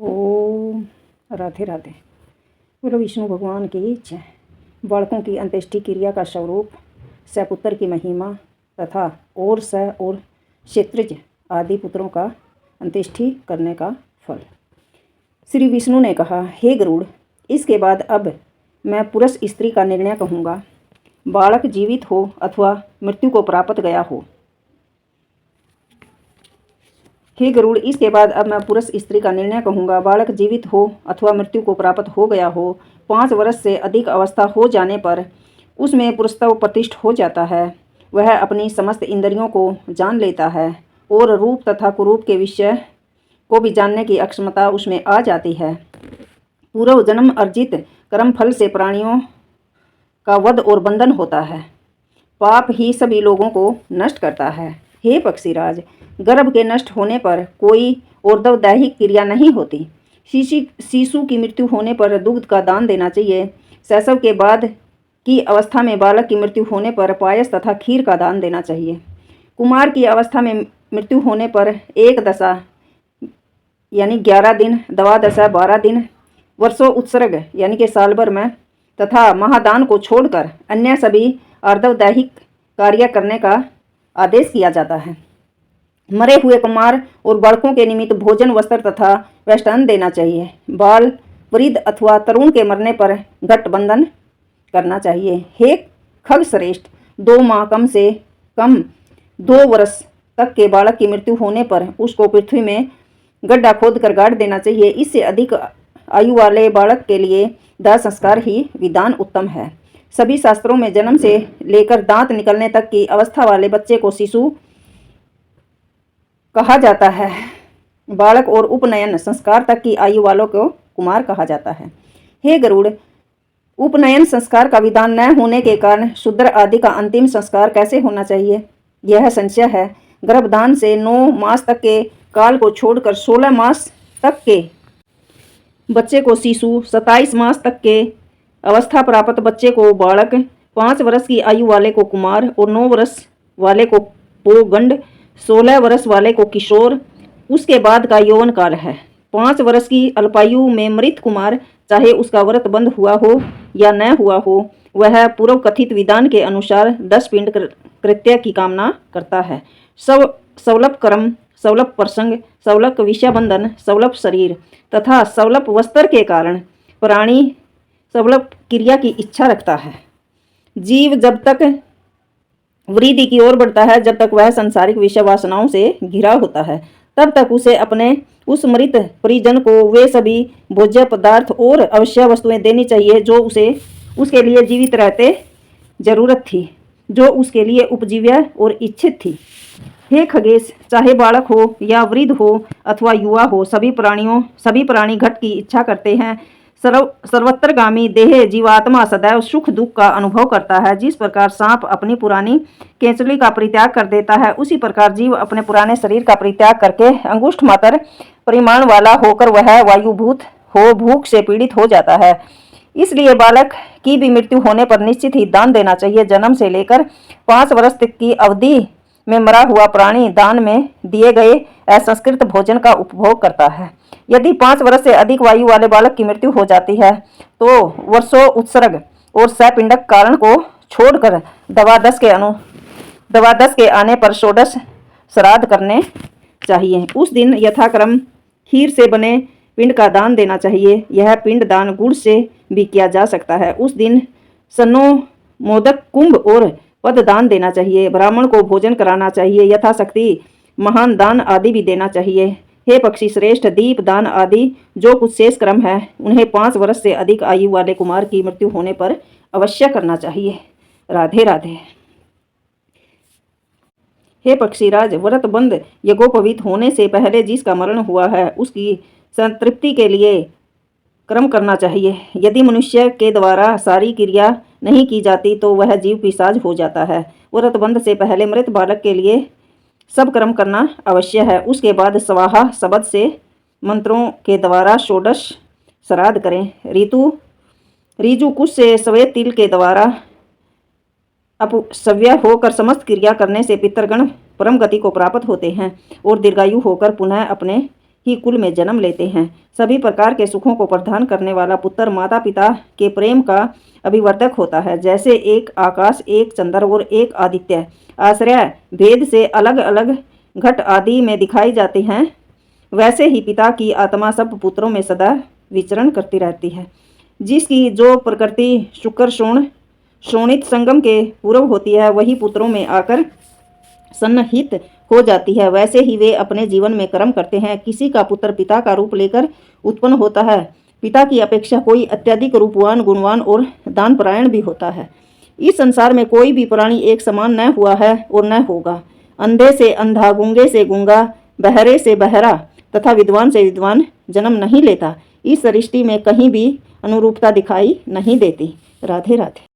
ओम राधे राधे। बोलो विष्णु भगवान की जय। बालकों की अंत्येष्टि क्रिया का स्वरूप, सपुत्र की महिमा तथा और क्षेत्रज आदि पुत्रों का अंत्येष्टि करने का फल। श्री विष्णु ने कहा, हे गरुड़, इसके बाद अब मैं पुरुष स्त्री का निर्णय कहूँगा। बालक जीवित हो अथवा मृत्यु को प्राप्त गया हो। हे गरुड़, इसके बाद अब मैं पुरुष स्त्री का निर्णय कहूँगा। बालक जीवित हो अथवा मृत्यु को प्राप्त हो गया हो। 5 वर्ष से अधिक अवस्था हो जाने पर उसमें पुरुषत्व प्रतिष्ठ हो जाता है। वह अपनी समस्त इंद्रियों को जान लेता है और रूप तथा कुरूप के विषय को भी जानने की अक्षमता उसमें आ जाती है। पूर्व जन्म अर्जित कर्म फल से प्राणियों का वध और बंधन होता है। पाप ही सभी लोगों को नष्ट करता है। हे पक्षीराज, गर्भ के नष्ट होने पर कोई और्ध्वदैहिक क्रिया नहीं होती। शिशु की मृत्यु होने पर दूध का दान देना चाहिए। शैशव के बाद की अवस्था में बालक की मृत्यु होने पर पायस तथा खीर का दान देना चाहिए। कुमार की अवस्था में मृत्यु होने पर 1 दशा यानी 11 दिन, दवा दशा 12 दिन, वर्षों उत्सर्ग यानी कि साल भर में तथा महादान को छोड़कर अन्य सभी अर्धवदैहिक कार्य करने का आदेश किया जाता है। मरे हुए कुमार और बालकों के निमित्त भोजन, वस्त्र तथा वेष्टन देना चाहिए। बाल, वृद्ध अथवा तरुण के मरने पर गठबंधन करना चाहिए। हे खग श्रेष्ठ, 2 माह कम से कम 2 वर्ष तक के बालक की मृत्यु होने पर उसको पृथ्वी में गड्ढा खोद कर गाड़ देना चाहिए। इससे अधिक आयु वाले बालक के लिए दाह संस्कार ही विधान उत्तम है। सभी शास्त्रों में जन्म से लेकर दांत निकलने तक की अवस्था वाले बच्चे को शिशु कहा जाता है। बालक और उपनयन संस्कार तक की आयु वालों को कुमार कहा जाता है। हे गरुड़, उपनयन संस्कार का विधान न होने के कारण शूद्र आदि का अंतिम संस्कार कैसे होना चाहिए, यह संशय है। गर्भधान से 9 मास तक के काल को छोड़कर 16 मास तक के बच्चे को शिशु, 27 मास तक के अवस्था प्राप्त बच्चे को बालक, 5 वर्ष की आयु वाले को कुमार और 9 वर्ष वाले को पोगंड, 16 वर्ष वाले को किशोर, उसके बाद का यौवन काल है। 5 वर्ष की अल्पायु में मृत कुमार, चाहे उसका व्रत बंद हुआ हो या न हुआ हो, वह पूर्व कथित विधान के अनुसार 10 पिंड कृत्य की कामना करता है। सवलभ कर्म, सवलभ प्रसंग, सवलभ विषयबंधन, सवलभ शरीर तथा सवलभ वस्त्र के कारण प्राणी सवलभ क्रिया की इच्छा रखता है। जीव जब तक वृद्धि की ओर बढ़ता है, जब तक वह सांसारिक विषय वासनाओं से घिरा होता है, तब तक उसे अपने उस मृत परिजन को वे सभी भोज्य पदार्थ और आवश्यक वस्तुएं देनी चाहिए जो उसे उसके लिए जीवित रहते जरूरत थी, जो उसके लिए उपजीव्य और इच्छित थी। हे खगेश, चाहे बालक हो या वृद्ध हो अथवा युवा हो, सभी प्राणी घट की इच्छा करते हैं। सर्वत्रगामी देह जीवात्मा सदैव सुख दुख का अनुभव करता है। जिस प्रकार सांप अपनी पुरानी केंचुली का परित्याग कर देता है, उसी प्रकार जीव अपने पुराने शरीर का परित्याग करके अंगुष्ठ मात्र परिमाण वाला होकर वह वायुभूत हो भूख से पीड़ित हो जाता है। इसलिए बालक की भी मृत्यु होने पर निश्चित ही दान देना चाहिए। जन्म से लेकर 5 वर्ष तक की अवधि में मरा हुआ प्राणी दान में दिए गए असंस्कृत भोजन का उपभोग करता है। यदि 5 वर्ष से अधिक वायु वाले बालक की मृत्यु हो जाती है तो वर्षों उत्सर्ग और सपिंडक कारण को छोड़कर दवा 10 के आने पर षोडश श्राद्ध करने चाहिए। उस दिन यथाक्रम खीर से बने पिंड का दान देना चाहिए। यह पिंड दान गुड़ से भी किया जा सकता है। उस दिन सन्नो, मोदक, कुंभ और पद दान देना चाहिए। ब्राह्मण को भोजन कराना चाहिए। यथाशक्ति महान दान आदि भी देना चाहिए। हे पक्षी श्रेष्ठ, दीप दान आदि जो कुछ शेष क्रम है, उन्हें 5 वर्ष से अधिक आयु वाले कुमार की मृत्यु होने पर अवश्य करना चाहिए। राधे राधे। हे पक्षीराज, व्रत बंद यज्ञोपवीत होने से पहले जिसका मरण हुआ है, उसकी संतृप्ति के लिए कर्म करना चाहिए। यदि मनुष्य के द्वारा सारी क्रिया नहीं की जाती तो वह जीव पिशाच हो जाता है। व्रत बंद से पहले मृत बालक के लिए सब कर्म करना अवश्य है। उसके बाद स्वाहा शब्द से मंत्रों के द्वारा षोडश श्राद्ध करें। ऋजु कुश से श्वेत तिल के द्वारा अपसव्य होकर समस्त क्रिया करने से पितरगण परम गति को प्राप्त होते हैं और दीर्घायु होकर पुनः अपने ही कुल में जन्म लेते हैं। सभी प्रकार के सुखों को प्रदान करने वाला पुत्र माता पिता के प्रेम का अभिवर्धक होता है। जैसे एक आकाश, एक चंद्र और एक आदित्य आश्रय भेद से अलग अलग घट आदि में दिखाई जाते हैं, वैसे ही पिता की आत्मा सब पुत्रों में सदा विचरण करती रहती है। जिसकी जो प्रकृति शुक्र शोणित संगम के पूर्व होती है, वही पुत्रों में आकर सन्निहित हो जाती है। वैसे ही वे अपने जीवन में कर्म करते हैं। किसी का पुत्र पिता का रूप लेकर उत्पन्न होता है। पिता की अपेक्षा कोई अत्यधिक रूपवान, गुणवान और दानपरायण भी होता है। इस संसार में कोई भी प्राणी एक समान न हुआ है और न होगा। अंधे से अंधा, गूंगे से गूंगा, बहरे से बहरा तथा विद्वान से विद्वान जन्म नहीं लेता। इस सृष्टि में कहीं भी अनुरूपता दिखाई नहीं देती। राधे राधे।